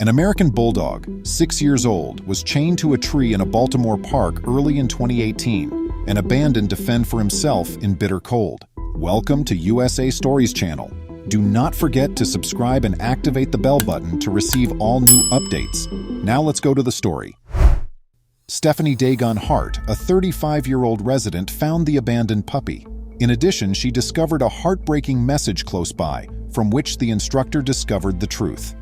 An American bulldog, 6 years old, was chained to a tree in a Baltimore park early in 2018 and abandoned to fend for himself in bitter cold. Welcome to USA Stories channel. Do not forget to subscribe and activate the bell button to receive all new updates. Now let's go to the story. Stephanie Dagon Hart, a 35-year-old resident, found the abandoned puppy. In addition, she discovered a heartbreaking message close by, from which the instructor discovered the truth.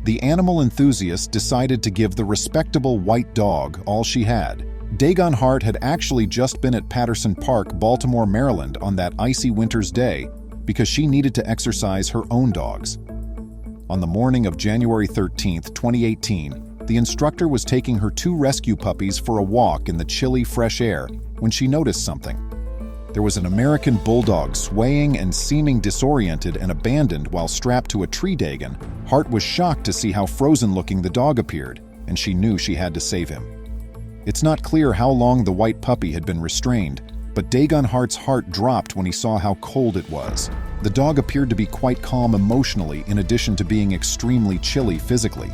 The animal enthusiast decided to give the respectable white dog all she had. Dagon Hart had actually just been at Patterson Park, Baltimore, Maryland on that icy winter's day because she needed to exercise her own dogs. On the morning of January 13, 2018, the instructor was taking her 2 rescue puppies for a walk in the chilly, fresh air when she noticed something. There was an American bulldog swaying and seeming disoriented and abandoned while strapped to a tree. Dagon Hart was shocked to see how frozen-looking the dog appeared, and she knew she had to save him. It's not clear how long the white puppy had been restrained, but Dagon Hart's heart dropped when he saw how cold it was. The dog appeared to be quite calm emotionally in addition to being extremely chilly physically.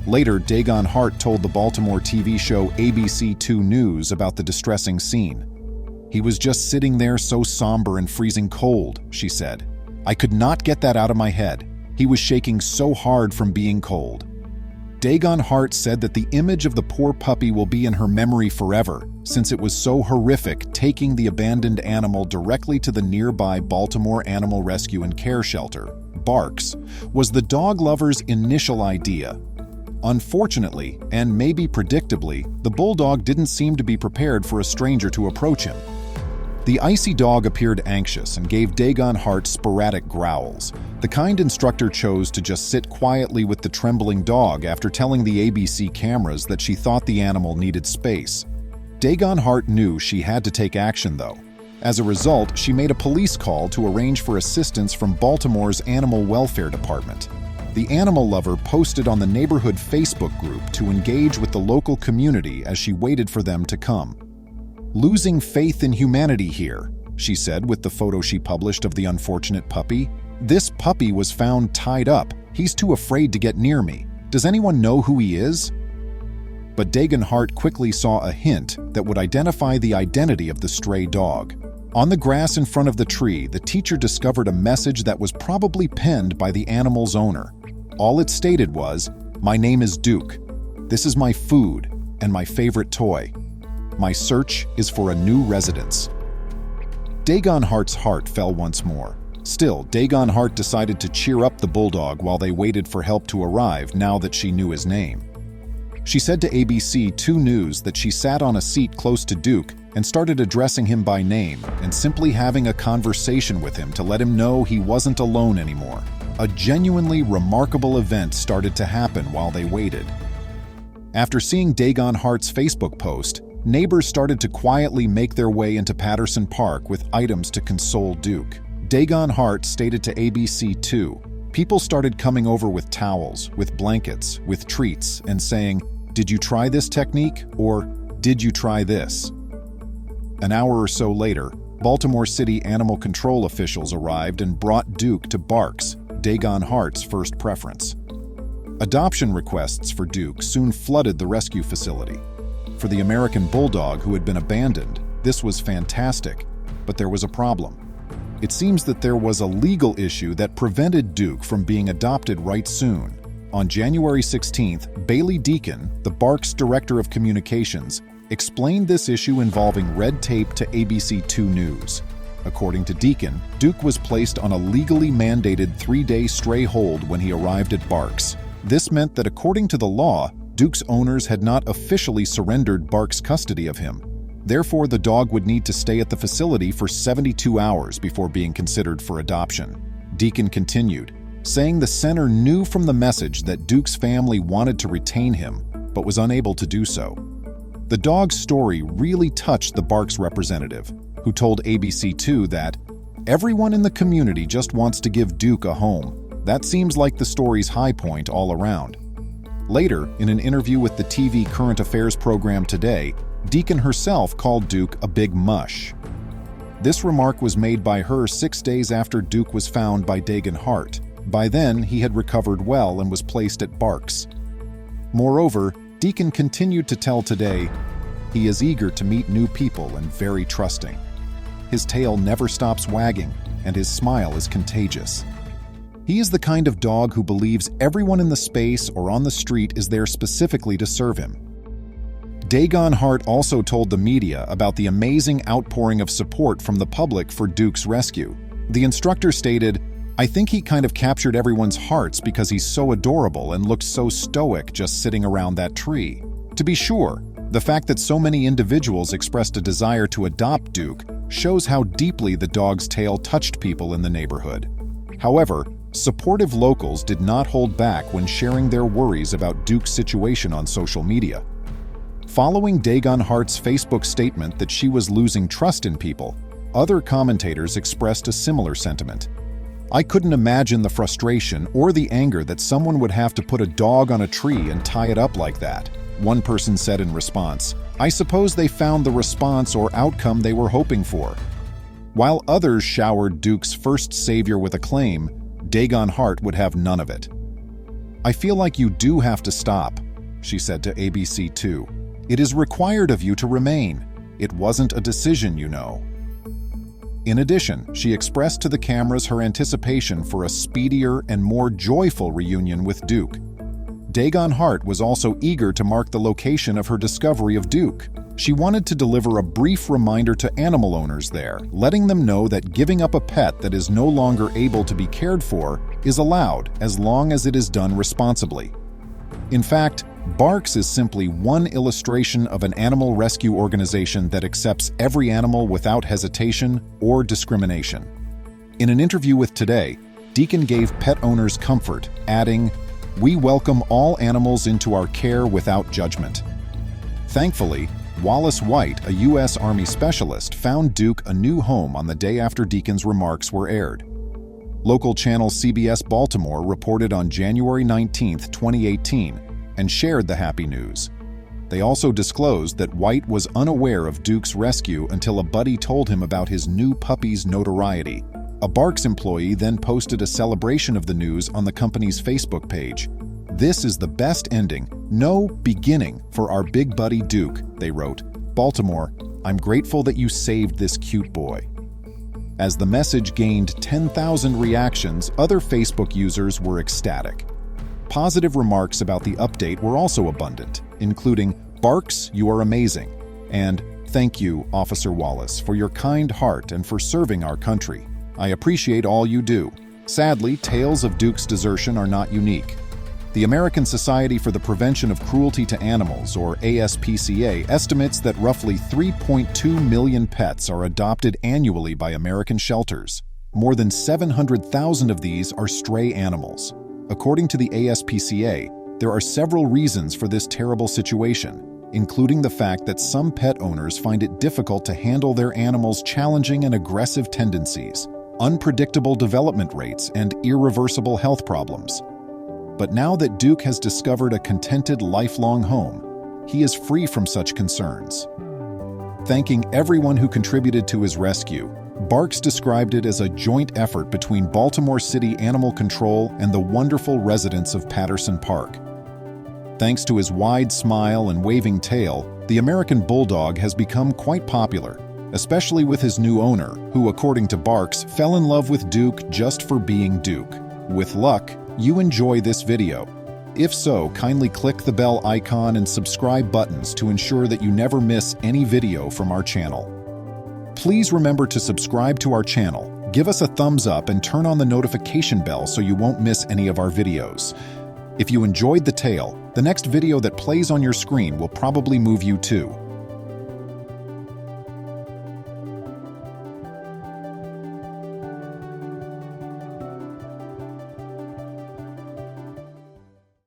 Later, Dagon Hart told the Baltimore TV show ABC 2 News about the distressing scene. "He was just sitting there so somber and freezing cold," she said. "I could not get that out of my head. He was shaking so hard from being cold." Dagon Hart said that the image of the poor puppy will be in her memory forever, since it was so horrific taking the abandoned animal directly to the nearby Baltimore Animal Rescue and Care Shelter. Barks was the dog lover's initial idea. Unfortunately, and maybe predictably, the bulldog didn't seem to be prepared for a stranger to approach him. The icy dog appeared anxious and gave Dagon Hart sporadic growls. The kind instructor chose to just sit quietly with the trembling dog after telling the ABC cameras that she thought the animal needed space. Dagon Hart knew she had to take action, though. As a result, she made a police call to arrange for assistance from Baltimore's Animal Welfare Department. The animal lover posted on the neighborhood Facebook group to engage with the local community as she waited for them to come. "Losing faith in humanity here," she said with the photo she published of the unfortunate puppy. "This puppy was found tied up. He's too afraid to get near me. Does anyone know who he is?" But Dagon Hart quickly saw a hint that would identify the identity of the stray dog. On the grass in front of the tree, the teacher discovered a message that was probably penned by the animal's owner. All it stated was, "My name is Duke. This is my food and my favorite toy. My search is for a new residence." Dagon Hart's heart fell once more. Still, Dagon Hart decided to cheer up the bulldog while they waited for help to arrive now that she knew his name. She said to ABC 2 News that she sat on a seat close to Duke and started addressing him by name and simply having a conversation with him to let him know he wasn't alone anymore. A genuinely remarkable event started to happen while they waited. After seeing Dagon Hart's Facebook post, neighbors started to quietly make their way into Patterson Park with items to console Duke. Dagon Hart stated to ABC 2, "People started coming over with towels, with blankets, with treats, and saying, 'Did you try this technique?' or 'Did you try this?'" An hour or so later, Baltimore City animal control officials arrived and brought Duke to Barks, Dagon Hart's first preference. Adoption requests for Duke soon flooded the rescue facility. For the American bulldog who had been abandoned, this was fantastic, but there was a problem. It seems that there was a legal issue that prevented Duke from being adopted right soon. On January 16th, Bailey Deacon, the Barks Director of Communications, explained this issue involving red tape to ABC 2 News. According to Deacon, Duke was placed on a legally mandated 3-day stray hold when he arrived at Barks. This meant that according to the law, Duke's owners had not officially surrendered Barks' custody of him. Therefore, the dog would need to stay at the facility for 72 hours before being considered for adoption. Deacon continued, saying the center knew from the message that Duke's family wanted to retain him, but was unable to do so. The dog's story really touched the Barks representative, who told ABC 2 that, "Everyone in the community just wants to give Duke a home. That seems like the story's high point all around." Later, in an interview with the TV current affairs program Today, Deacon herself called Duke a big mush. This remark was made by her 6 days after Duke was found by Dagon Hart. By then, he had recovered well and was placed at Barks. Moreover, Deacon continued to tell Today, he is eager to meet new people and very trusting. His tail never stops wagging, and his smile is contagious. He is the kind of dog who believes everyone in the space or on the street is there specifically to serve him. Dagon Hart also told the media about the amazing outpouring of support from the public for Duke's rescue. The instructor stated, "I think he kind of captured everyone's hearts because he's so adorable and looked so stoic just sitting around that tree." To be sure, the fact that so many individuals expressed a desire to adopt Duke shows how deeply the dog's tail touched people in the neighborhood. However, supportive locals did not hold back when sharing their worries about Duke's situation on social media. Following Dagon Hart's Facebook statement that she was losing trust in people, other commentators expressed a similar sentiment. "I couldn't imagine the frustration or the anger that someone would have to put a dog on a tree and tie it up like that," one person said in response. "I suppose they found the response or outcome they were hoping for." While others showered Duke's first savior with acclaim, Dagon Hart would have none of it. "I feel like you do have to stop," she said to ABC2. "It is required of you to remain. It wasn't a decision, you know." In addition, she expressed to the cameras her anticipation for a speedier and more joyful reunion with Duke. Dagon Hart was also eager to mark the location of her discovery of Duke. She wanted to deliver a brief reminder to animal owners there, letting them know that giving up a pet that is no longer able to be cared for is allowed as long as it is done responsibly. In fact, Barks is simply one illustration of an animal rescue organization that accepts every animal without hesitation or discrimination. In an interview with Today, Deacon gave pet owners comfort, adding, "We welcome all animals into our care without judgment." Thankfully, Wallace White, a U.S. Army specialist, found Duke a new home on the day after Deacon's remarks were aired. Local channel CBS Baltimore reported on January 19, 2018, and shared the happy news. They also disclosed that White was unaware of Duke's rescue until a buddy told him about his new puppy's notoriety. A Barks employee then posted a celebration of the news on the company's Facebook page. "This is the best ending, no beginning for our big buddy Duke," they wrote. "Baltimore, I'm grateful that you saved this cute boy." As the message gained 10,000 reactions, other Facebook users were ecstatic. Positive remarks about the update were also abundant, including, "Barks, you are amazing," and "Thank you, Officer Wallace, for your kind heart and for serving our country. I appreciate all you do." Sadly, tales of Duke's desertion are not unique. The American Society for the Prevention of Cruelty to Animals, or ASPCA, estimates that roughly 3.2 million pets are adopted annually by American shelters. More than 700,000 of these are stray animals. According to the ASPCA, there are several reasons for this terrible situation, including the fact that some pet owners find it difficult to handle their animals' challenging and aggressive tendencies, unpredictable development rates, and irreversible health problems. But now that Duke has discovered a contented lifelong home, he is free from such concerns. Thanking everyone who contributed to his rescue, Barks described it as a joint effort between Baltimore City Animal Control and the wonderful residents of Patterson Park. Thanks to his wide smile and waving tail, the American Bulldog has become quite popular, especially with his new owner, who, according to Barks, fell in love with Duke just for being Duke. With luck, you enjoy this video. If so, kindly click the bell icon and subscribe buttons to ensure that you never miss any video from our channel. Please remember to subscribe to our channel, give us a thumbs up, and turn on the notification bell so you won't miss any of our videos. If you enjoyed the tale, the next video that plays on your screen will probably move you too.